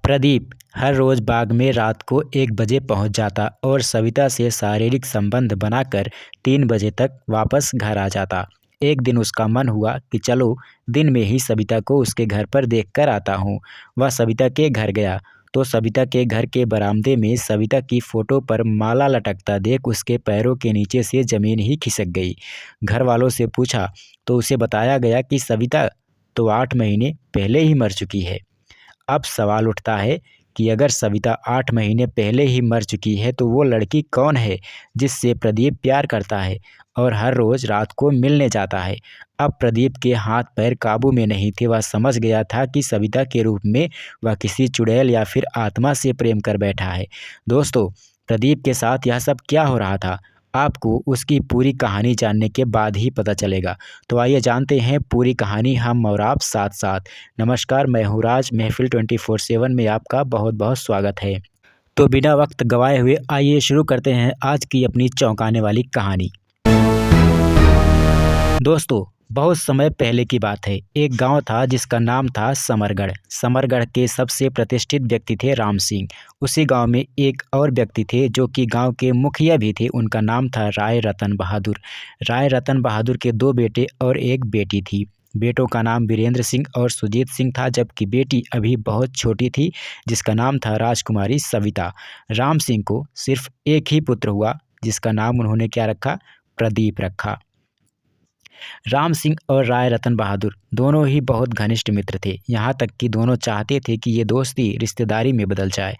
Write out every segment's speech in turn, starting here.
प्रदीप हर रोज बाग में रात को 1 बजे पहुंच जाता और सविता से शारीरिक संबंध बनाकर 3 बजे तक वापस घर आ जाता। एक दिन उसका मन हुआ कि चलो दिन में ही सविता को उसके घर पर देख कर आता हूँ। वह सविता के घर गया तो सविता के घर के बरामदे में सविता की फोटो पर माला लटकता देख उसके पैरों के नीचे से जमीन ही खिसक गई। घर वालों से पूछा तो उसे बताया गया कि सविता तो 8 महीने पहले ही मर चुकी है। अब सवाल उठता है कि अगर सविता 8 महीने पहले ही मर चुकी है तो वो लड़की कौन है जिससे प्रदीप प्यार करता है और हर रोज रात को मिलने जाता है। अब प्रदीप के हाथ पैर काबू में नहीं थे। वह समझ गया था कि सविता के रूप में वह किसी चुड़ैल या फिर आत्मा से प्रेम कर बैठा है। दोस्तों, प्रदीप के साथ यह सब क्या हो रहा था, आपको उसकी पूरी कहानी जानने के बाद ही पता चलेगा। तो आइए जानते हैं पूरी कहानी, हम और आप साथ साथ। नमस्कार, मैं हूँ राज। महफिल 24/7 में आपका बहुत बहुत स्वागत है। तो बिना वक्त गवाए हुए आइए शुरू करते हैं आज की अपनी चौंकाने वाली कहानी। दोस्तों, बहुत समय पहले की बात है। एक गांव था जिसका नाम था समरगढ़। समरगढ़ के सबसे प्रतिष्ठित व्यक्ति थे राम सिंह। उसी गांव में एक और व्यक्ति थे जो कि गांव के मुखिया भी थे। उनका नाम था राय रतन बहादुर। राय रतन बहादुर के 2 बेटे और एक बेटी थी। बेटों का नाम वीरेंद्र सिंह और सुजीत सिंह था, जबकि बेटी अभी बहुत छोटी थी जिसका नाम था राजकुमारी सविता। राम सिंह को सिर्फ एक ही पुत्र हुआ जिसका नाम उन्होंने क्या रखा? प्रदीप रखा। राम सिंह और राय रतन बहादुर दोनों ही बहुत घनिष्ठ मित्र थे। यहाँ तक कि दोनों चाहते थे कि ये दोस्ती रिश्तेदारी में बदल जाए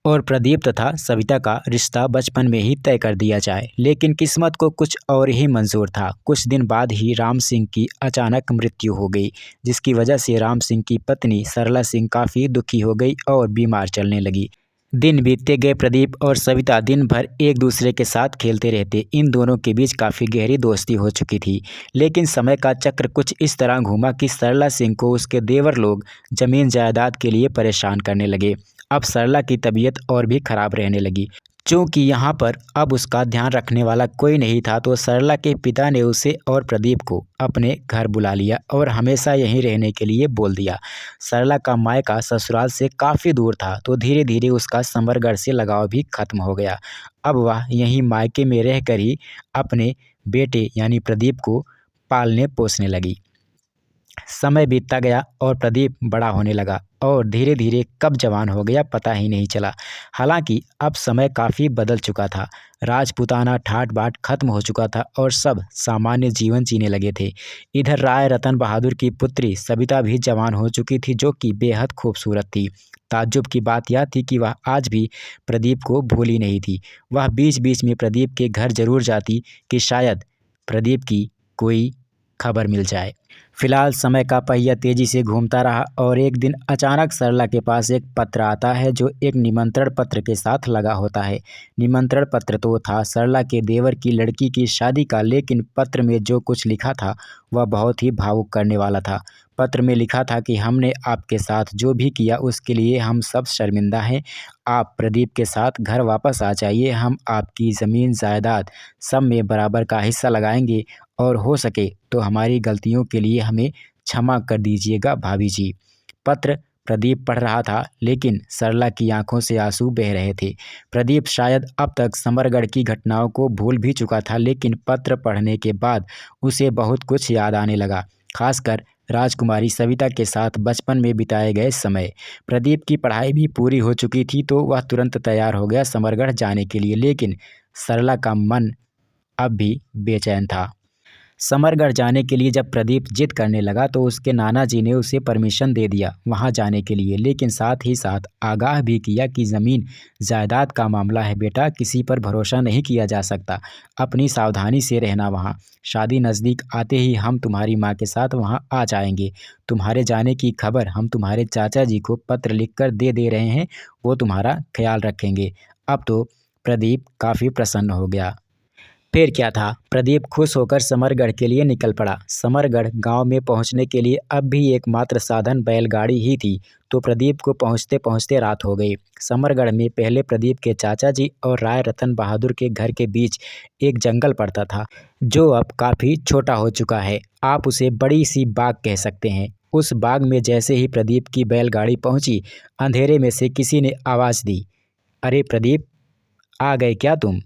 और प्रदीप तथा सविता का रिश्ता बचपन में ही तय कर दिया जाए। लेकिन किस्मत को कुछ और ही मंजूर था। कुछ दिन बाद ही राम सिंह की अचानक मृत्यु हो गई, जिसकी वजह से राम सिंह की पत्नी सरला सिंह काफ़ी दुखी हो गई और बीमार चलने लगी। दिन बीतते गए, प्रदीप और सविता दिन भर एक दूसरे के साथ खेलते रहते। इन दोनों के बीच काफ़ी गहरी दोस्ती हो चुकी थी। लेकिन समय का चक्र कुछ इस तरह घूमा कि सरला सिंह को उसके देवर लोग जमीन जायदाद के लिए परेशान करने लगे। अब सरला की तबीयत और भी खराब रहने लगी। चूँकि यहाँ पर अब उसका ध्यान रखने वाला कोई नहीं था, तो सरला के पिता ने उसे और प्रदीप को अपने घर बुला लिया और हमेशा यहीं रहने के लिए बोल दिया। सरला का मायका ससुराल से काफ़ी दूर था, तो धीरे धीरे उसका समरगढ़ से लगाव भी खत्म हो गया। अब वह यहीं मायके में रहकर ही अपने बेटे यानी प्रदीप को पालने पोसने लगी। समय बीतता गया और प्रदीप बड़ा होने लगा और धीरे धीरे कब जवान हो गया पता ही नहीं चला। हालांकि अब समय काफ़ी बदल चुका था। राजपूताना ठाट बाट खत्म हो चुका था और सब सामान्य जीवन जीने लगे थे। इधर राय रतन बहादुर की पुत्री सविता भी जवान हो चुकी थी, जो कि बेहद खूबसूरत थी। ताज्जुब की बात यह थी कि वह आज भी प्रदीप को भूली नहीं थी। वह बीच बीच में प्रदीप के घर जरूर जाती कि शायद प्रदीप की कोई खबर मिल जाए। फिलहाल समय का पहिया तेजी से घूमता रहा और एक दिन अचानक सरला के पास एक पत्र आता है जो एक निमंत्रण पत्र के साथ लगा होता है। निमंत्रण पत्र तो था सरला के देवर की लड़की की शादी का, लेकिन पत्र में जो कुछ लिखा था वह बहुत ही भावुक करने वाला था। पत्र में लिखा था कि हमने आपके साथ जो भी किया उसके लिए हम सब शर्मिंदा हैं। आप प्रदीप के साथ घर वापस आ जाइए। हम आपकी ज़मीन जायदाद सब में बराबर का हिस्सा लगाएंगे और हो सके तो हमारी गलतियों के लिए हमें क्षमा कर दीजिएगा भाभी जी। पत्र प्रदीप पढ़ रहा था, लेकिन सरला की आंखों से आंसू बह रहे थे। प्रदीप शायद अब तक समरगढ़ की घटनाओं को भूल भी चुका था, लेकिन पत्र पढ़ने के बाद उसे बहुत कुछ याद आने लगा, खासकर राजकुमारी सविता के साथ बचपन में बिताए गए समय। प्रदीप की पढ़ाई भी पूरी हो चुकी थी, तो वह तुरंत तैयार हो गया समरगढ़ जाने के लिए। लेकिन सरला का मन अब भी बेचैन था। समरगढ़ जाने के लिए जब प्रदीप जिद करने लगा तो उसके नाना जी ने उसे परमिशन दे दिया वहां जाने के लिए, लेकिन साथ ही साथ आगाह भी किया कि ज़मीन जायदाद का मामला है बेटा, किसी पर भरोसा नहीं किया जा सकता। अपनी सावधानी से रहना। वहां शादी नज़दीक आते ही हम तुम्हारी माँ के साथ वहां आ जाएंगे। तुम्हारे जाने की खबर हम तुम्हारे चाचा जी को पत्र लिखकर दे रहे हैं, वो तुम्हारा ख्याल रखेंगे। अब तो प्रदीप काफ़ी प्रसन्न हो गया। फिर क्या था, प्रदीप खुश होकर समरगढ़ के लिए निकल पड़ा। समरगढ़ गांव में पहुंचने के लिए अब भी एकमात्र साधन बैलगाड़ी ही थी, तो प्रदीप को पहुंचते पहुंचते रात हो गई। समरगढ़ में पहले प्रदीप के चाचा जी और राय रतन बहादुर के घर के बीच एक जंगल पड़ता था, जो अब काफ़ी छोटा हो चुका है। आप उसे बड़ी सी बाग कह सकते हैं। उस बाग में जैसे ही प्रदीप की बैलगाड़ी पहुंची, अंधेरे में से किसी ने आवाज़ दी, अरे प्रदीप, आ गए क्या तुम?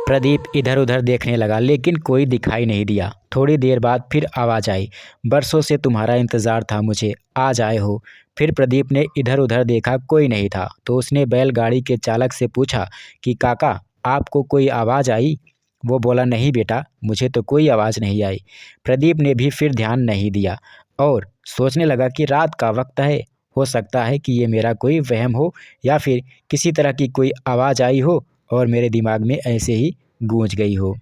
प्रदीप इधर उधर देखने लगा लेकिन कोई दिखाई नहीं दिया। थोड़ी देर बाद फिर आवाज़ आई, बरसों से तुम्हारा इंतज़ार था मुझे, आज आए हो? फिर प्रदीप ने इधर उधर देखा, कोई नहीं था। तो उसने बैलगाड़ी के चालक से पूछा कि काका, आपको कोई आवाज़ आई? वो बोला, नहीं बेटा, मुझे तो कोई आवाज़ नहीं आई। प्रदीप ने भी फिर ध्यान नहीं दिया और सोचने लगा कि रात का वक्त है, हो सकता है कि ये मेरा कोई वहम हो या फिर किसी तरह की कोई आवाज़ आई हो और मेरे दिमाग में ऐसे ही गूंज गई हो।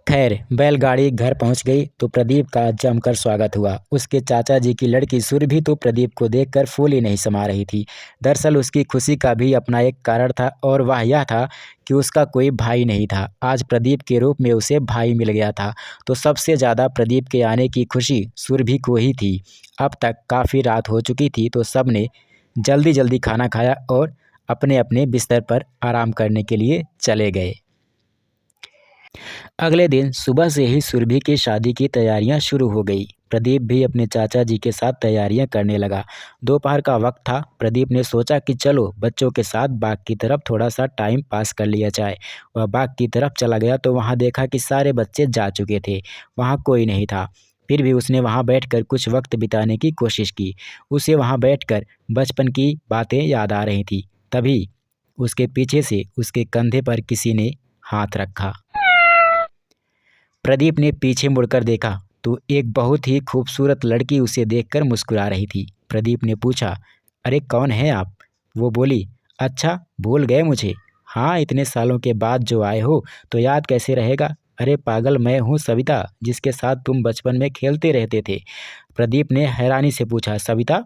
खैर, बैलगाड़ी घर पहुंच गई तो प्रदीप का जमकर स्वागत हुआ। उसके चाचा जी की लड़की सुरभि तो प्रदीप को देखकर फूल ही नहीं समा रही थी। दरअसल उसकी खुशी का भी अपना एक कारण था और वह यह था कि उसका कोई भाई नहीं था। आज प्रदीप के रूप में उसे भाई मिल गया था। तो सबसे ज़्यादा प्रदीप के आने की खुशी सुरभि को ही थी। अब तक काफ़ी रात हो चुकी थी तो सब ने जल्दी जल्दी खाना खाया और अपने अपने बिस्तर पर आराम करने के लिए चले गए। अगले दिन सुबह से ही सुरभि की शादी की तैयारियां शुरू हो गई। प्रदीप भी अपने चाचा जी के साथ तैयारियां करने लगा। दोपहर का वक्त था। प्रदीप ने सोचा कि चलो बच्चों के साथ बाग की तरफ थोड़ा सा टाइम पास कर लिया जाए। वह बाग की तरफ चला गया तो वहां देखा कि सारे बच्चे जा चुके थे, वहां कोई नहीं था। फिर भी उसने वहां बैठकर कुछ वक्त बिताने की कोशिश की। उसे वहां बैठकर बचपन की बातें याद आ रही थी। तभी उसके पीछे से उसके कंधे पर किसी ने हाथ रखा। प्रदीप ने पीछे मुड़कर देखा तो एक बहुत ही खूबसूरत लड़की उसे देखकर मुस्कुरा रही थी। प्रदीप ने पूछा, अरे कौन है आप? वो बोली, अच्छा भूल गए मुझे? हाँ, इतने सालों के बाद जो आए हो तो याद कैसे रहेगा? अरे पागल, मैं हूँ सविता, जिसके साथ तुम बचपन में खेलते रहते थे। प्रदीप ने हैरानी से पूछा, सविता,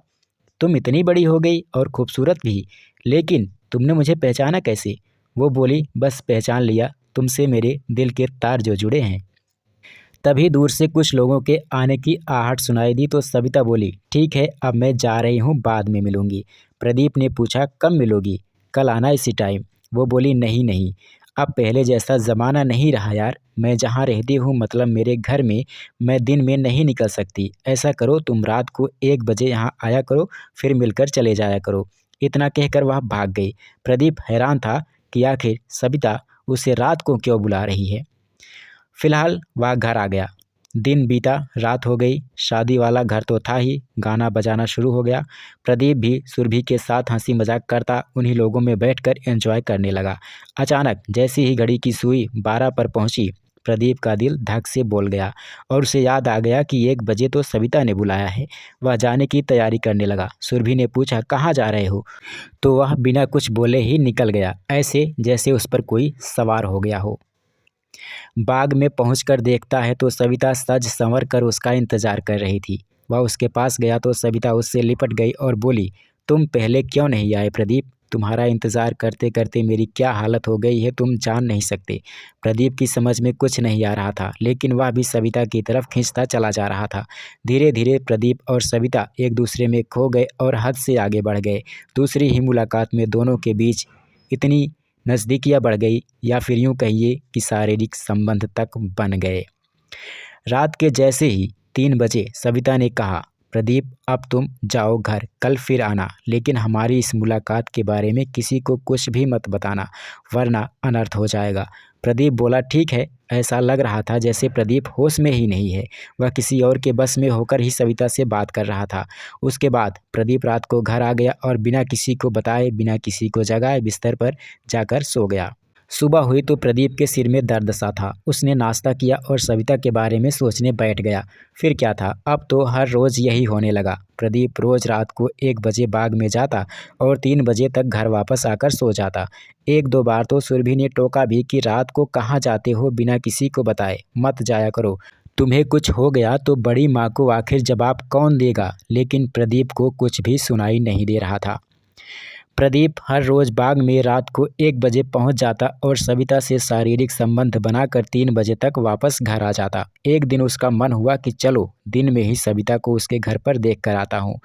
तुम इतनी बड़ी हो गई और खूबसूरत भी, लेकिन तुमने मुझे पहचाना कैसे? वो बोली, बस पहचान लिया, तुमसे मेरे दिल के तार जो जुड़े हैं। तभी दूर से कुछ लोगों के आने की आहट सुनाई दी तो सविता बोली, ठीक है, अब मैं जा रही हूँ, बाद में मिलूंगी। प्रदीप ने पूछा, कब मिलोगी? कल आना इसी टाइम। वो बोली, नहीं नहीं, अब पहले जैसा ज़माना नहीं रहा यार। मैं जहाँ रहती हूँ, मतलब मेरे घर में, मैं दिन में नहीं निकल सकती। ऐसा करो, तुम रात को 1 बजे यहाँ आया करो, फिर मिलकर चले जाया करो। इतना कहकर वह भाग गई। प्रदीप हैरान था कि आखिर सविता उसे रात को क्यों बुला रही है। फिलहाल वह घर आ गया। दिन बीता, रात हो गई। शादी वाला घर तो था ही, गाना बजाना शुरू हो गया। प्रदीप भी सुरभि के साथ हंसी मजाक करता उन्हीं लोगों में बैठकर एंजॉय करने लगा। अचानक जैसी ही घड़ी की सुई 12 पर पहुंची, प्रदीप का दिल धक से बोल गया और उसे याद आ गया कि 1 बजे तो सविता ने बुलाया है। वह जाने की तैयारी करने लगा। सुरभि ने पूछा, कहाँ जा रहे हो? तो वह बिना कुछ बोले ही निकल गया, ऐसे जैसे उस पर कोई सवार हो गया हो। बाग में पहुंचकर देखता है तो सविता सज संवर कर उसका इंतजार कर रही थी। वह उसके पास गया तो सविता उससे लिपट गई और बोली, तुम पहले क्यों नहीं आए प्रदीप? तुम्हारा इंतज़ार करते करते मेरी क्या हालत हो गई है तुम जान नहीं सकते। प्रदीप की समझ में कुछ नहीं आ रहा था, लेकिन वह भी सविता की तरफ खींचता चला जा रहा था। धीरे धीरे प्रदीप और सविता एक दूसरे में खो गए और हद से आगे बढ़ गए। दूसरी ही मुलाकात में दोनों के बीच इतनी नज़दीकियाँ बढ़ गई, या फिर यूँ कहिए कि शारीरिक संबंध तक बन गए। रात के जैसे ही 3 बजे सविता ने कहा, प्रदीप अब तुम जाओ घर, कल फिर आना, लेकिन हमारी इस मुलाकात के बारे में किसी को कुछ भी मत बताना, वरना अनर्थ हो जाएगा। प्रदीप बोला, ठीक है। ऐसा लग रहा था जैसे प्रदीप होश में ही नहीं है, वह किसी और के बस में होकर ही सविता से बात कर रहा था। उसके बाद प्रदीप रात को घर आ गया और बिना किसी को बताए, बिना किसी को जगाए बिस्तर पर जाकर सो गया। सुबह हुई तो प्रदीप के सिर में दर्द सा था। उसने नाश्ता किया और सविता के बारे में सोचने बैठ गया। फिर क्या था, अब तो हर रोज़ यही होने लगा। प्रदीप रोज़ रात को 1 बजे बाग में जाता और 3 बजे तक घर वापस आकर सो जाता। एक दो बार तो सुरभि ने टोका भी कि रात को कहाँ जाते हो बिना किसी को बताए, मत जाया करो, तुम्हें कुछ हो गया तो बड़ी माँ को आखिर जवाब कौन देगा। लेकिन प्रदीप को कुछ भी सुनाई नहीं दे रहा था। प्रदीप हर रोज़ बाग में रात को 1 बजे पहुंच जाता और सविता से शारीरिक संबंध बनाकर 3 बजे तक वापस घर आ जाता। एक दिन उसका मन हुआ कि चलो दिन में ही सविता को उसके घर पर देख कर आता हूँ।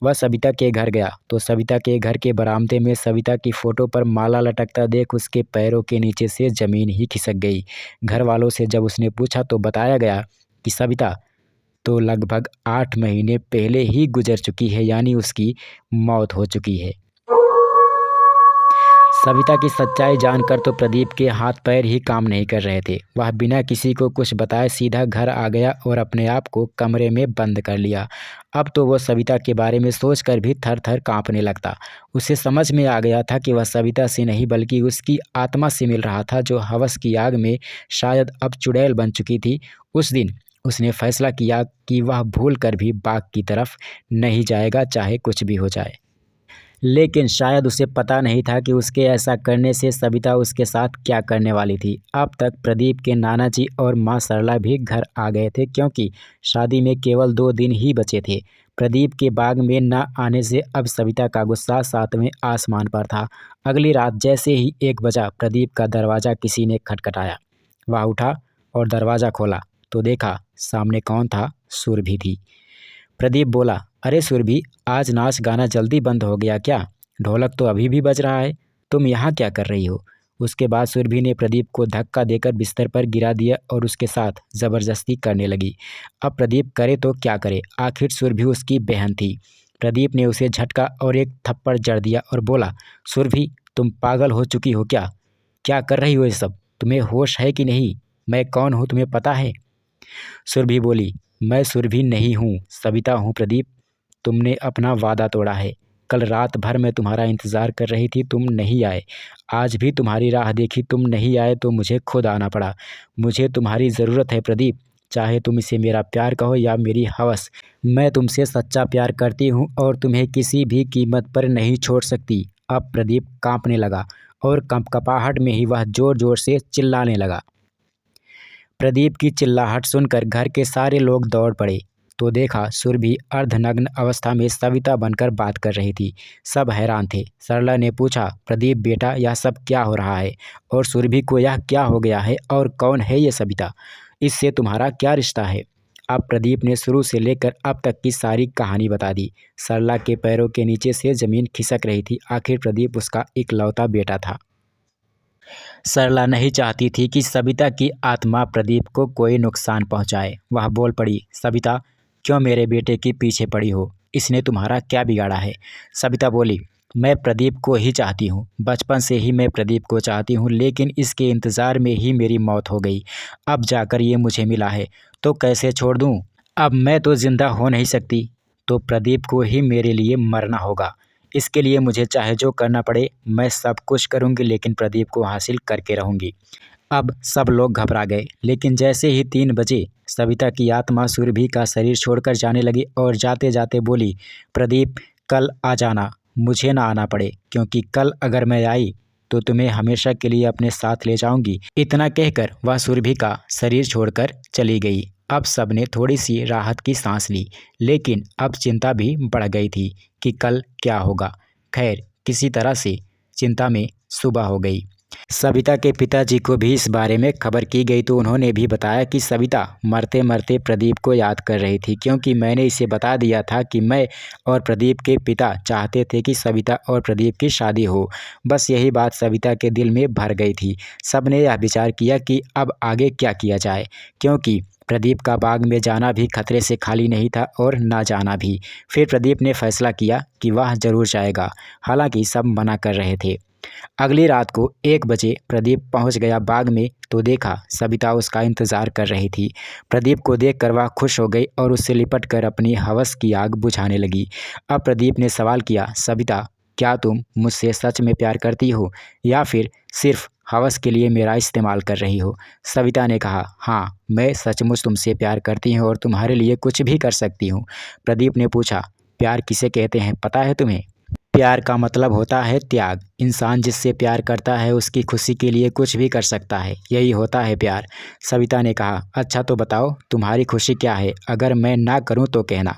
वह सविता के घर गया तो सविता के घर के बरामदे में सविता की फ़ोटो पर माला लटकता देख उसके पैरों के नीचे से ज़मीन ही खिसक गई। घर वालों से जब उसने पूछा तो बताया गया कि सविता तो लगभग 8 महीने पहले ही गुजर चुकी है, यानी उसकी मौत हो चुकी है। सविता की सच्चाई जानकर तो प्रदीप के हाथ पैर ही काम नहीं कर रहे थे। वह बिना किसी को कुछ बताए सीधा घर आ गया और अपने आप को कमरे में बंद कर लिया। अब तो वो सविता के बारे में सोचकर भी थर थर कांपने लगता। उसे समझ में आ गया था कि वह सविता से नहीं बल्कि उसकी आत्मा से मिल रहा था, जो हवस की आग में शायद अब चुड़ैल बन चुकी थी। उस दिन उसने फैसला किया कि वह भूल कर भी बाग की तरफ नहीं जाएगा, चाहे कुछ भी हो जाए। लेकिन शायद उसे पता नहीं था कि उसके ऐसा करने से सविता उसके साथ क्या करने वाली थी। अब तक प्रदीप के नाना जी और माँ सरला भी घर आ गए थे, क्योंकि शादी में केवल 2 दिन ही बचे थे। प्रदीप के बाग में न आने से अब सविता का गुस्सा 7वें आसमान पर था। अगली रात जैसे ही 1 बजा, प्रदीप का दरवाज़ा किसी ने खटखटाया। वह उठा और दरवाज़ा खोला तो देखा सामने कौन था? सुरभि थी। प्रदीप बोला, अरे सुरभि, आज नाच गाना जल्दी बंद हो गया क्या? ढोलक तो अभी भी बज रहा है। तुम यहाँ क्या कर रही हो? उसके बाद सुरभि ने प्रदीप को धक्का देकर बिस्तर पर गिरा दिया और उसके साथ ज़बरदस्ती करने लगी। अब प्रदीप करे तो क्या करे, आखिर सुरभि उसकी बहन थी। प्रदीप ने उसे झटका और एक थप्पड़ जड़ दिया और बोला, सुरभि, तुम पागल हो चुकी हो क्या? क्या कर रही हो ये सब? तुम्हें होश है कि नहीं? मैं कौन हूँ तुम्हें पता है? सुरभि बोली, मैं सुरभि नहीं हूँ, सविता हूँ प्रदीप। तुमने अपना वादा तोड़ा है। कल रात भर मैं तुम्हारा इंतज़ार कर रही थी, तुम नहीं आए। आज भी तुम्हारी राह देखी, तुम नहीं आए तो मुझे खुद आना पड़ा। मुझे तुम्हारी ज़रूरत है प्रदीप, चाहे तुम इसे मेरा प्यार कहो या मेरी हवस। मैं तुमसे सच्चा प्यार करती हूँ और तुम्हें किसी भी कीमत पर नहीं छोड़ सकती। अब प्रदीप काँपने लगा और कँपकपाहट में ही वह ज़ोर-ज़ोर से चिल्लाने लगा। प्रदीप की चिल्लाहट सुनकर घर के सारे लोग दौड़ पड़े तो देखा सुरभि अर्धनग्न अवस्था में सविता बनकर बात कर रही थी। सब हैरान थे। सरला ने पूछा, प्रदीप बेटा, यह सब क्या हो रहा है? और सुरभि को यह क्या हो गया है? और कौन है ये सविता? इससे तुम्हारा क्या रिश्ता है? अब प्रदीप ने शुरू से लेकर अब तक की सारी कहानी बता दी। सरला के पैरों के नीचे से ज़मीन खिसक रही थी। आखिर प्रदीप उसका इकलौता बेटा था। सरला नहीं चाहती थी कि सविता की आत्मा प्रदीप को कोई नुकसान पहुंचाए। वह बोल पड़ी, सविता, क्यों मेरे बेटे के पीछे पड़ी हो? इसने तुम्हारा क्या बिगाड़ा है? सविता बोली, मैं प्रदीप को ही चाहती हूँ। बचपन से ही मैं प्रदीप को चाहती हूँ, लेकिन इसके इंतज़ार में ही मेरी मौत हो गई। अब जाकर ये मुझे मिला है तो कैसे छोड़ दूँ? अब मैं तो ज़िंदा हो नहीं सकती, तो प्रदीप को ही मेरे लिए मरना होगा। इसके लिए मुझे चाहे जो करना पड़े, मैं सब कुछ करूँगी, लेकिन प्रदीप को हासिल करके रहूँगी। अब सब लोग घबरा गए, लेकिन जैसे ही 3 बजे सविता की आत्मा सुरभि का शरीर छोड़कर जाने लगी और जाते जाते बोली, प्रदीप, कल आ जाना, मुझे ना आना पड़े, क्योंकि कल अगर मैं आई तो तुम्हें हमेशा के लिए अपने साथ ले जाऊंगी। इतना कहकर वह सुरभि का शरीर छोड़कर चली गई। अब सबने थोड़ी सी राहत की सांस ली, लेकिन अब चिंता भी बढ़ गई थी कि कल क्या होगा। खैर, किसी तरह से चिंता में सुबह हो गई। सविता के पिताजी को भी इस बारे में खबर की गई तो उन्होंने भी बताया कि सविता मरते मरते प्रदीप को याद कर रही थी, क्योंकि मैंने इसे बता दिया था कि मैं और प्रदीप के पिता चाहते थे कि सविता और प्रदीप की शादी हो। बस यही बात सविता के दिल में भर गई थी। सबने यह विचार किया कि अब आगे क्या किया जाए, क्योंकि प्रदीप का बाग में जाना भी खतरे से खाली नहीं था और ना जाना भी। फिर प्रदीप ने फैसला किया कि वह जरूर जाएगा, हालांकि सब मना कर रहे थे। अगली रात को 1 बजे प्रदीप पहुंच गया बाग में तो देखा सविता उसका इंतज़ार कर रही थी। प्रदीप को देखकर वह खुश हो गई और उससे लिपट कर अपनी हवस की आग बुझाने लगी। अब प्रदीप ने सवाल किया, सविता, क्या तुम मुझसे सच में प्यार करती हो या फिर सिर्फ हवस के लिए मेरा इस्तेमाल कर रही हो? सविता ने कहा, हाँ, मैं सचमुच तुमसे प्यार करती हूँ और तुम्हारे लिए कुछ भी कर सकती हूँ। प्रदीप ने पूछा, प्यार किसे कहते हैं पता है तुम्हें? प्यार का मतलब होता है त्याग। इंसान जिससे प्यार करता है उसकी खुशी के लिए कुछ भी कर सकता है, यही होता है प्यार। सविता ने कहा, अच्छा तो बताओ तुम्हारी खुशी क्या है? अगर मैं ना करूं तो कहना,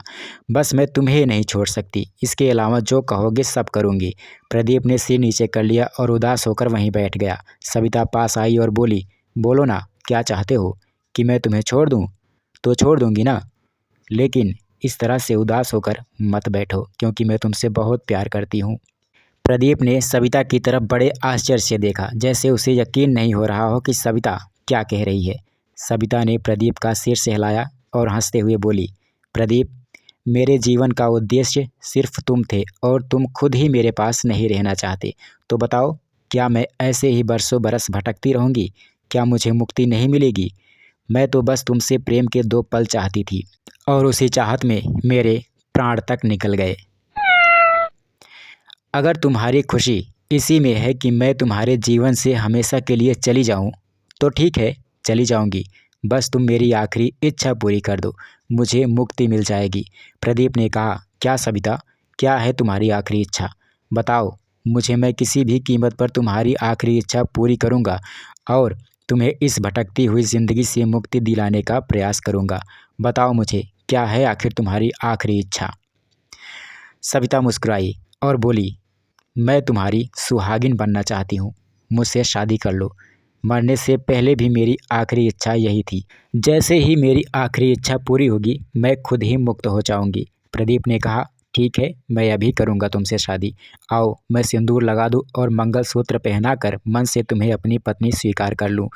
बस मैं तुम्हें नहीं छोड़ सकती। इसके अलावा जो कहोगे सब करूंगी। प्रदीप ने सिर नीचे कर लिया और उदास होकर वहीं बैठ गया। सविता पास आई और बोली, बोलो ना, क्या चाहते हो? कि मैं तुम्हें छोड़ दूँ? तो छोड़ दूंगी ना, लेकिन इस तरह से उदास होकर मत बैठो, क्योंकि मैं तुमसे बहुत प्यार करती हूँ। प्रदीप ने सविता की तरफ बड़े आश्चर्य से देखा, जैसे उसे यकीन नहीं हो रहा हो कि सविता क्या कह रही है। सविता ने प्रदीप का सिर सहलाया और हंसते हुए बोली, प्रदीप, मेरे जीवन का उद्देश्य सिर्फ तुम थे और तुम खुद ही मेरे पास नहीं रहना चाहते। तो बताओ, क्या मैं ऐसे ही बरसों बरस भटकती रहूँगी? क्या मुझे मुक्ति नहीं मिलेगी? मैं तो बस तुमसे प्रेम के 2 पल चाहती थी और उसी चाहत में मेरे प्राण तक निकल गए। अगर तुम्हारी खुशी इसी में है कि मैं तुम्हारे जीवन से हमेशा के लिए चली जाऊं, तो ठीक है, चली जाऊंगी। बस तुम मेरी आखिरी इच्छा पूरी कर दो, मुझे मुक्ति मिल जाएगी। प्रदीप ने कहा, क्या सविता, क्या है तुम्हारी आखिरी इच्छा? बताओ मुझे, मैं किसी भी कीमत पर तुम्हारी आखिरी इच्छा पूरी करूंगा और तुम्हें इस भटकती हुई ज़िंदगी से मुक्ति दिलाने का प्रयास करूंगा। बताओ मुझे, क्या है आखिर तुम्हारी आखिरी इच्छा? सविता मुस्कुराई और बोली, मैं तुम्हारी सुहागिन बनना चाहती हूँ, मुझसे शादी कर लो। मरने से पहले भी मेरी आखिरी इच्छा यही थी। जैसे ही मेरी आखिरी इच्छा पूरी होगी, मैं खुद ही मुक्त हो जाऊंगी। प्रदीप ने कहा, ठीक है, मैं अभी करूंगा तुमसे शादी। आओ, मैं सिंदूर लगा दूं और मंगलसूत्र पहनाकर मन से तुम्हें अपनी पत्नी स्वीकार कर लूं।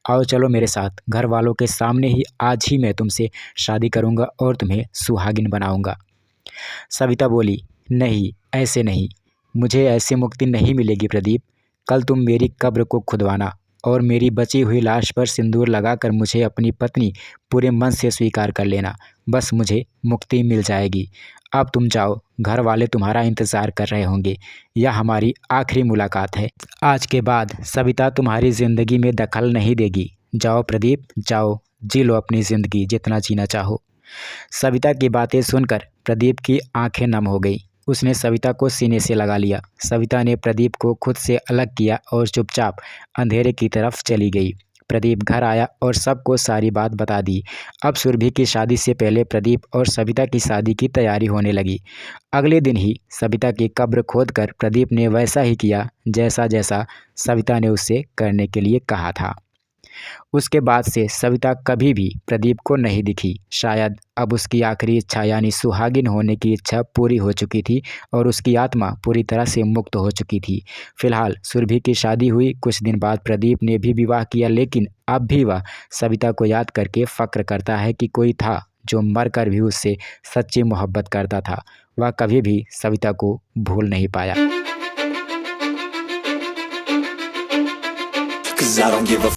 आओ चलो मेरे साथ, घर वालों के सामने ही आज ही मैं तुमसे शादी करूंगा और तुम्हें सुहागिन बनाऊंगा। सविता बोली, नहीं, ऐसे नहीं, मुझे ऐसे मुक्ति नहीं मिलेगी प्रदीप। कल तुम मेरी कब्र को खुदवाना और मेरी बची हुई लाश पर सिंदूर लगाकर मुझे अपनी पत्नी पूरे मन से स्वीकार कर लेना, बस मुझे मुक्ति मिल जाएगी। अब तुम जाओ, घर वाले तुम्हारा इंतज़ार कर रहे होंगे। यह हमारी आखिरी मुलाकात है। आज के बाद सविता तुम्हारी ज़िंदगी में दखल नहीं देगी। जाओ प्रदीप, जाओ, जी लो अपनी ज़िंदगी जितना जीना चाहो। सविता की बातें सुनकर प्रदीप की आंखें नम हो गई। उसने सविता को सीने से लगा लिया। सविता ने प्रदीप को खुद से अलग किया और चुपचाप अंधेरे की तरफ चली गई। प्रदीप घर आया और सबको सारी बात बता दी। अब सुरभि की शादी से पहले प्रदीप और सविता की शादी की तैयारी होने लगी। अगले दिन ही सविता की कब्र खोदकर प्रदीप ने वैसा ही किया जैसा जैसा सविता ने उससे करने के लिए कहा था। उसके बाद से सविता कभी भी प्रदीप को नहीं दिखी। शायद अब उसकी आखिरी इच्छा यानी सुहागिन होने की इच्छा पूरी हो चुकी थी और उसकी आत्मा पूरी तरह से मुक्त हो चुकी थी। फिलहाल सुरभि की शादी हुई। कुछ दिन बाद प्रदीप ने भी विवाह किया, लेकिन अब भी वह सविता को याद करके फ़क्र करता है कि कोई था जो मरकर भी उससे सच्ची मोहब्बत करता था। वह कभी भी सविता को भूल नहीं पाया। 'Cause I don't give a